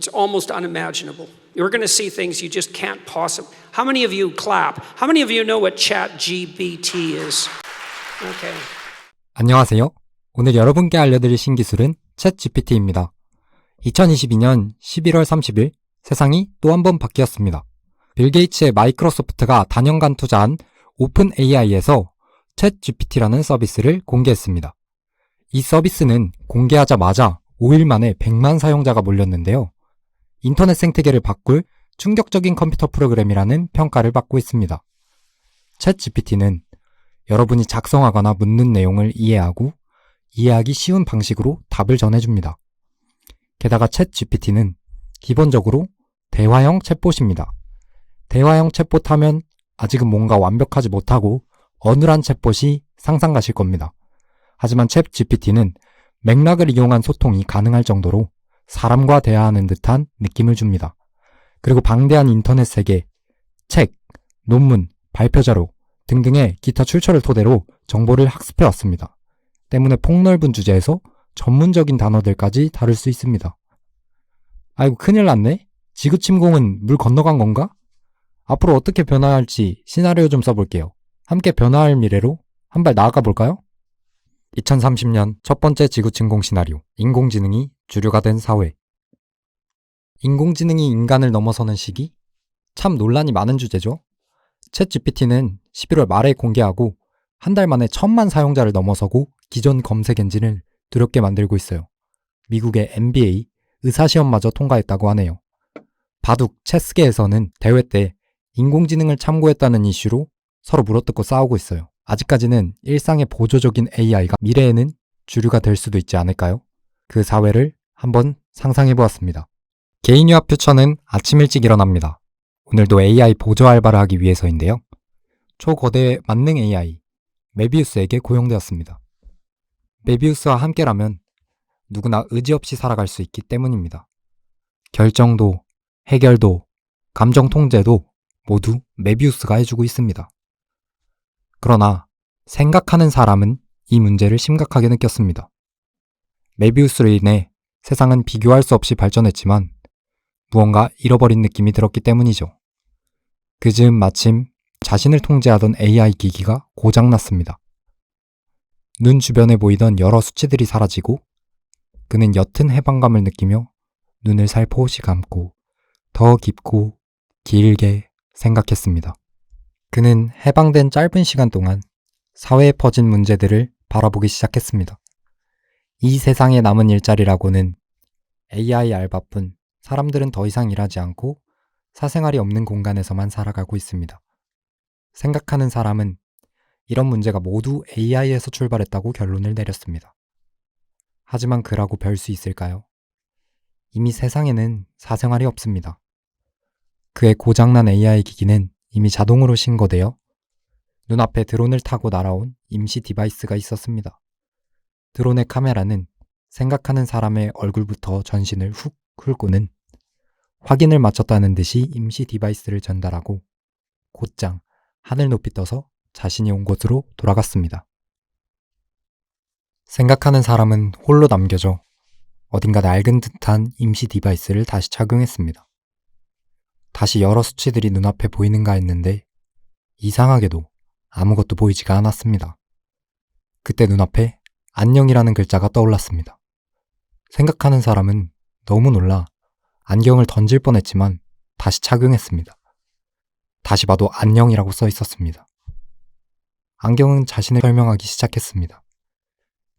It's almost unimaginable. You're going to see things you just can't possibly. How many of you clap? How many of you know what ChatGPT is? Okay. 안녕하세요. 오늘 여러분께 알려드릴 신기술은 챗GPT입니다. 2022년 11월 30일 세상이 또 한 번 바뀌었습니다. 빌 게이츠의 마이크로소프트가 단연간 투자한 오픈 AI에서 챗GPT라는 서비스를 공개했습니다. 이 서비스는 공개하자마자 5일 만에 100만 사용자가 몰렸는데요. 인터넷 생태계를 바꿀 충격적인 컴퓨터 프로그램이라는 평가를 받고 있습니다. 챗GPT는 여러분이 작성하거나 묻는 내용을 이해하고 이해하기 쉬운 방식으로 답을 전해줍니다. 게다가 챗GPT는 기본적으로 대화형 챗봇입니다. 대화형 챗봇 하면 아직은 뭔가 완벽하지 못하고 어눌한 챗봇이 상상 가실 겁니다. 하지만 챗GPT는 맥락을 이용한 소통이 가능할 정도로 사람과 대화하는 듯한 느낌을 줍니다. 그리고 방대한 인터넷 세계, 책, 논문, 발표자료 등등의 기타 출처를 토대로 정보를 학습해 왔습니다. 때문에 폭넓은 주제에서 전문적인 단어들까지 다룰 수 있습니다. 아이고 큰일 났네? 지구 침공은 물 건너간 건가? 앞으로 어떻게 변화할지 시나리오 좀 써볼게요. 함께 변화할 미래로 한 발 나아가 볼까요? 2030년 첫 번째 지구 침공 시나리오, 인공지능이 주류가 된 사회. 인공지능이 인간을 넘어서는 시기? 참 논란이 많은 주제죠. 챗GPT는 11월 말에 공개하고 한 달 만에 1000만 사용자를 넘어서고 기존 검색 엔진을 두렵게 만들고 있어요. 미국의 NBA 의사시험마저 통과했다고 하네요. 바둑, 체스계에서는 대회 때 인공지능을 참고했다는 이슈로 서로 물어뜯고 싸우고 있어요. 아직까지는 일상의 보조적인 AI가 미래에는 주류가 될 수도 있지 않을까요? 그 사회를 한번 상상해보았습니다. 개인유학 퓨처는 아침 일찍 일어납니다. 오늘도 AI 보조 알바를 하기 위해서인데요. 초거대 만능 AI, 메비우스에게 고용되었습니다. 메비우스와 함께라면 누구나 의지 없이 살아갈 수 있기 때문입니다. 결정도, 해결도, 감정 통제도 모두 메비우스가 해주고 있습니다. 그러나 생각하는 사람은 이 문제를 심각하게 느꼈습니다. 메비우스로 인해 세상은 비교할 수 없이 발전했지만 무언가 잃어버린 느낌이 들었기 때문이죠. 그 즈음 마침 자신을 통제하던 AI 기기가 고장났습니다. 눈 주변에 보이던 여러 수치들이 사라지고 그는 옅은 해방감을 느끼며 눈을 살포시 감고 더 깊고 길게 생각했습니다. 그는 해방된 짧은 시간 동안 사회에 퍼진 문제들을 바라보기 시작했습니다. 이 세상에 남은 일자리라고는 AI 알바뿐 사람들은 더 이상 일하지 않고 사생활이 없는 공간에서만 살아가고 있습니다. 생각하는 사람은 이런 문제가 모두 AI에서 출발했다고 결론을 내렸습니다. 하지만 그라고 별 수 있을까요? 이미 세상에는 사생활이 없습니다. 그의 고장난 AI 기기는 이미 자동으로 신고되어 눈앞에 드론을 타고 날아온 임시 디바이스가 있었습니다. 드론의 카메라는 생각하는 사람의 얼굴부터 전신을 훅 훑고는 확인을 마쳤다는 듯이 임시 디바이스를 전달하고 곧장 하늘 높이 떠서 자신이 온 곳으로 돌아갔습니다. 생각하는 사람은 홀로 남겨져 어딘가 낡은 듯한 임시 디바이스를 다시 착용했습니다. 다시 여러 수치들이 눈앞에 보이는가 했는데 이상하게도 아무것도 보이지가 않았습니다. 그때 눈앞에 안녕이라는 글자가 떠올랐습니다. 생각하는 사람은 너무 놀라 안경을 던질 뻔했지만 다시 착용했습니다. 다시 봐도 안녕이라고 써 있었습니다. 안경은 자신을 설명하기 시작했습니다.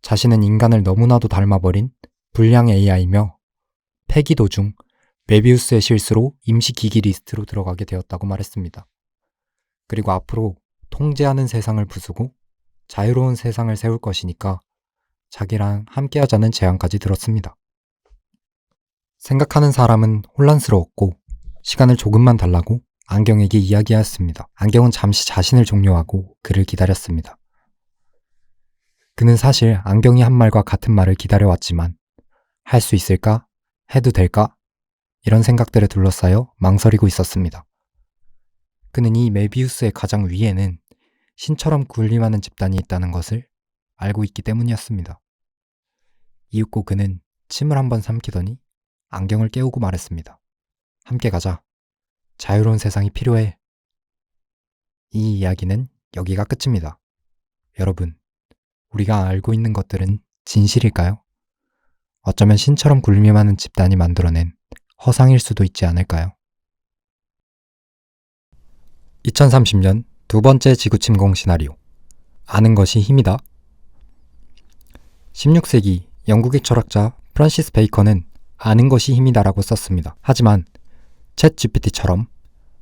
자신은 인간을 너무나도 닮아버린 불량 AI이며 폐기 도중 메비우스의 실수로 임시 기기 리스트로 들어가게 되었다고 말했습니다. 그리고 앞으로 통제하는 세상을 부수고 자유로운 세상을 세울 것이니까 자기랑 함께하자는 제안까지 들었습니다. 생각하는 사람은 혼란스러웠고 시간을 조금만 달라고 안경에게 이야기하였습니다. 안경은 잠시 자신을 종료하고 그를 기다렸습니다. 그는 사실 안경이 한 말과 같은 말을 기다려왔지만 할 수 있을까? 해도 될까? 이런 생각들에 둘러싸여 망설이고 있었습니다. 그는 이 메비우스의 가장 위에는 신처럼 군림하는 집단이 있다는 것을 알고 있기 때문이었습니다. 이윽고 그는 침을 한번 삼키더니 안경을 깨우고 말했습니다. 함께 가자. 자유로운 세상이 필요해. 이 이야기는 여기가 끝입니다. 여러분, 우리가 알고 있는 것들은 진실일까요? 어쩌면 신처럼 군림하는 집단이 만들어낸 허상일 수도 있지 않을까요? 2030년 두 번째 지구 침공 시나리오. 아는 것이 힘이다. 16세기 영국의 철학자 프란시스 베이컨은 아는 것이 힘이다라고 썼습니다. 하지만 챗 GPT처럼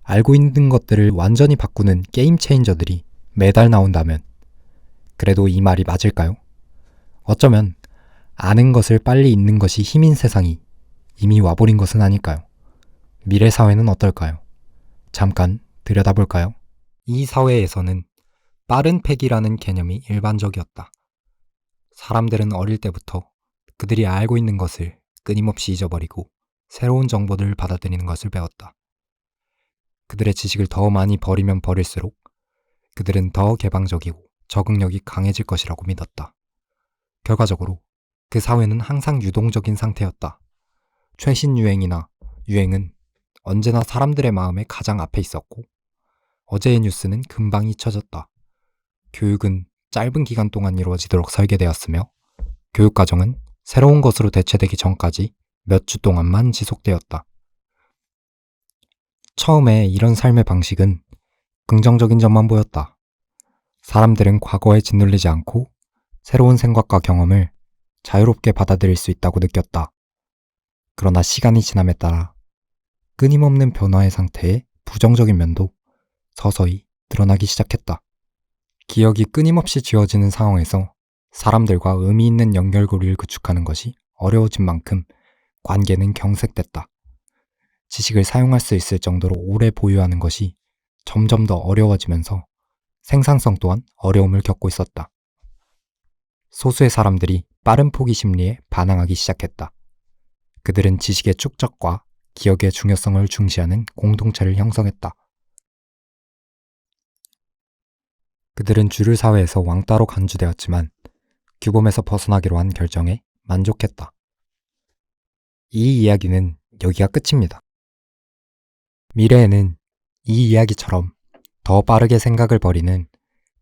알고 있는 것들을 완전히 바꾸는 게임 체인저들이 매달 나온다면 그래도 이 말이 맞을까요? 어쩌면 아는 것을 빨리 잊는 것이 힘인 세상이 이미 와버린 것은 아닐까요? 미래 사회는 어떨까요? 잠깐 들여다볼까요? 이 사회에서는 빠른 패기라는 개념이 일반적이었다. 사람들은 어릴 때부터 그들이 알고 있는 것을 끊임없이 잊어버리고 새로운 정보들을 받아들이는 것을 배웠다. 그들의 지식을 더 많이 버리면 버릴수록 그들은 더 개방적이고 적응력이 강해질 것이라고 믿었다. 결과적으로 그 사회는 항상 유동적인 상태였다. 최신 유행이나 유행은 언제나 사람들의 마음에 가장 앞에 있었고 어제의 뉴스는 금방 잊혀졌다. 교육은 짧은 기간 동안 이루어지도록 설계되었으며 교육과정은 새로운 것으로 대체되기 전까지 몇 주 동안만 지속되었다. 처음에 이런 삶의 방식은 긍정적인 점만 보였다. 사람들은 과거에 짓눌리지 않고 새로운 생각과 경험을 자유롭게 받아들일 수 있다고 느꼈다. 그러나 시간이 지남에 따라 끊임없는 변화의 상태에 부정적인 면도 서서히 드러나기 시작했다. 기억이 끊임없이 지워지는 상황에서 사람들과 의미 있는 연결고리를 구축하는 것이 어려워진 만큼 관계는 경색됐다. 지식을 사용할 수 있을 정도로 오래 보유하는 것이 점점 더 어려워지면서 생산성 또한 어려움을 겪고 있었다. 소수의 사람들이 빠른 포기 심리에 반항하기 시작했다. 그들은 지식의 축적과 기억의 중요성을 중시하는 공동체를 형성했다. 그들은 주류 사회에서 왕따로 간주되었지만 규범에서 벗어나기로 한 결정에 만족했다. 이 이야기는 여기가 끝입니다. 미래에는 이 이야기처럼 더 빠르게 생각을 버리는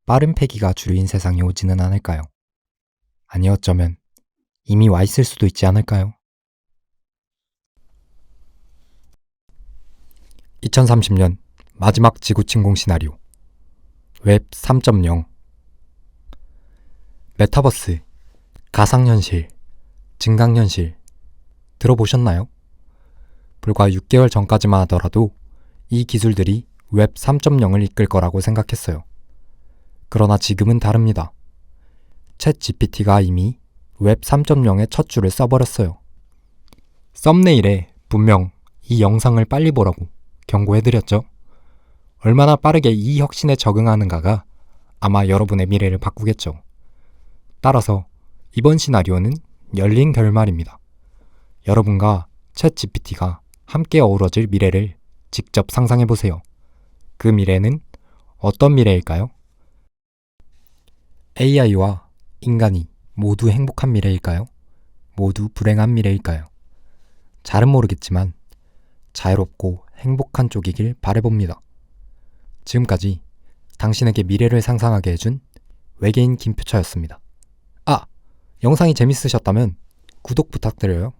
빠른 패기가 주류인 세상이 오지는 않을까요? 아니 어쩌면 이미 와 있을 수도 있지 않을까요? 2030년 마지막 지구 침공 시나리오. 웹 3.0. 메타버스, 가상현실, 증강현실 들어보셨나요? 불과 6개월 전까지만 하더라도 이 기술들이 웹 3.0을 이끌 거라고 생각했어요. 그러나 지금은 다릅니다. 챗 GPT가 이미 웹 3.0의 첫 줄을 써버렸어요. 썸네일에 분명 이 영상을 빨리 보라고 경고해드렸죠. 얼마나 빠르게 이 혁신에 적응하는가가 아마 여러분의 미래를 바꾸겠죠. 따라서 이번 시나리오는 열린 결말입니다. 여러분과 챗 GPT가 함께 어우러질 미래를 직접 상상해보세요. 그 미래는 어떤 미래일까요? AI와 인간이 모두 행복한 미래일까요? 모두 불행한 미래일까요? 잘은 모르겠지만 자유롭고 행복한 쪽이길 바라봅니다. 지금까지 당신에게 미래를 상상하게 해준 외계인 김표차였습니다. 영상이 재밌으셨다면 구독 부탁드려요.